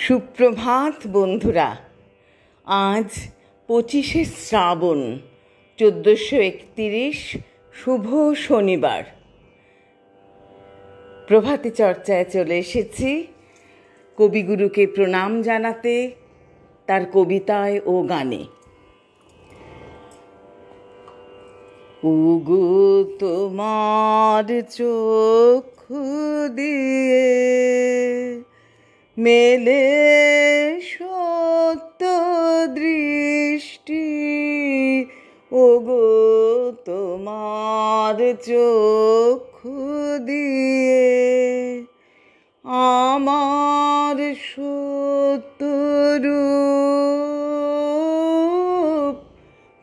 সুপ্রভাত বন্ধুরা। আজ 25শে শ্রাবণ 1431 শুভ শনিবার। প্রভাতী চর্চায় চলে এসেছি কবিগুরুকে প্রণাম জানাতে, তার কবিতায় ও গানে। ওগো তোমার চক্ষু দিয়ে মেলে সত্য দৃষ্টি, ওগো তোমার চক্ষু দিয়ে আমার সত্য রূপ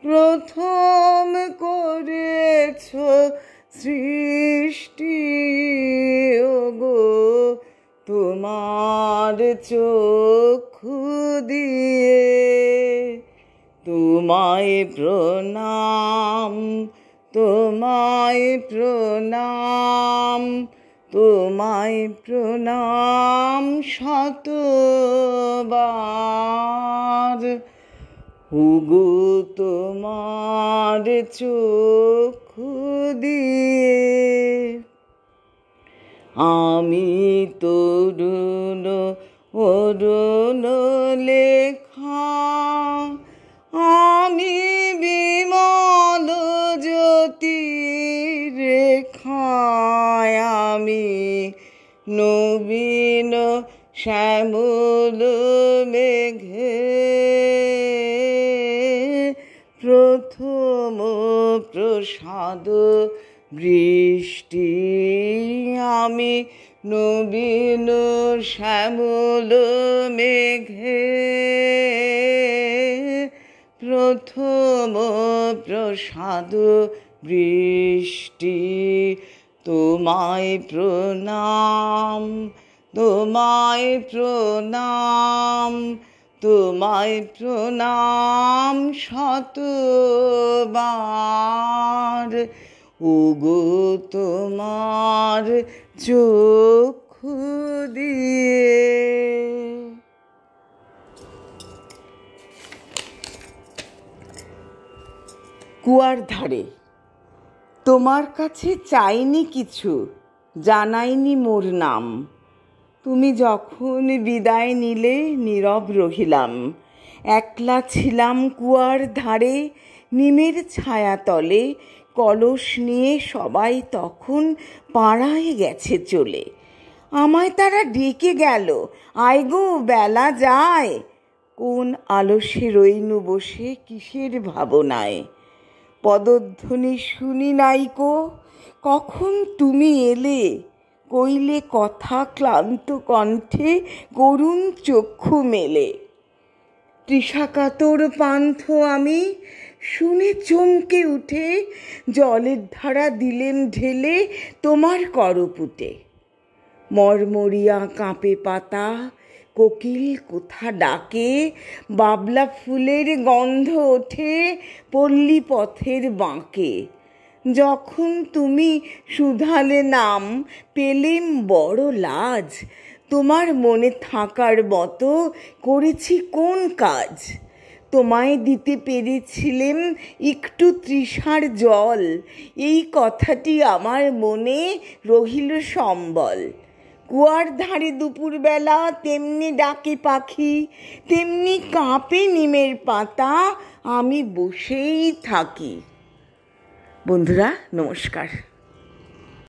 প্রথম করেছ সৃষ্টি, ওগো তোমার চক্ষু দিয়ে তোমায় প্রণাম, তোমায় প্রণাম, তোমায় প্রণাম শতবার। ওগো তোমার চক্ষু দিয়ে আমি তরুণ অরুণ লেখা, আমি বিমল জ্যোতি রেখায়, আমি নবীন শ্যামল মেঘে প্রথম প্রসাদ বৃষ্টি, আমি নবীন শ্যামল মেঘে প্রথম প্রসাদ বৃষ্টি। তোমায় প্রণাম, তোমায় প্রণাম, তোমায় প্রণাম শতবার। ওগো তোমার চক্ষু দিয়ে কুয়ার ধারে তোমার কাছে চাইনি কিছু, জানাইনি মোর নাম। তুমি যখন বিদায় নিলে নীরব রহিলাম, একলা ছিলাম কুয়ার ধারে নিমের ছায়া তলে। কলস নিয়ে সবাই তখন পাড়ায় গেছে চলে। আমায় তারা ডেকে গেল, আয় গো বেলা যায়। কোন আলসে রইনু বসে কিসের ভাবনায়, পদধ্বনি শুনি নাইকো, কখন তুমি এলে। কইলে কথা ক্লান্ত কণ্ঠে, করুণ চক্ষু মেলে। তৃষাকাতর পান্থ আমি শুনে চমকে উঠে, জলের ধারা দিলেম ঢেলে তোমার করপুটে। মরমরিয়া কাঁপে পাতা, কোকিল কোথা ডাকে, বাবলা ফুলের গন্ধ ওঠে পল্লী পথের বাঁকে। যখন তুমি শুধালে নাম, পেলেম বড় লাজ। তোমার মনে থাকার মতো করেছি কোন কাজ। তোমায় দিতে পেরেছিলেম একটু তৃষার জল, এই কথাটি আমার মনে রহিল সম্বল। কুয়ার ধারে দুপুরবেলা তেমনি ডাকে পাখি, তেমনি কাঁপে নিমের পাতা, আমি বসেই থাকি। বন্ধুরা নমস্কার।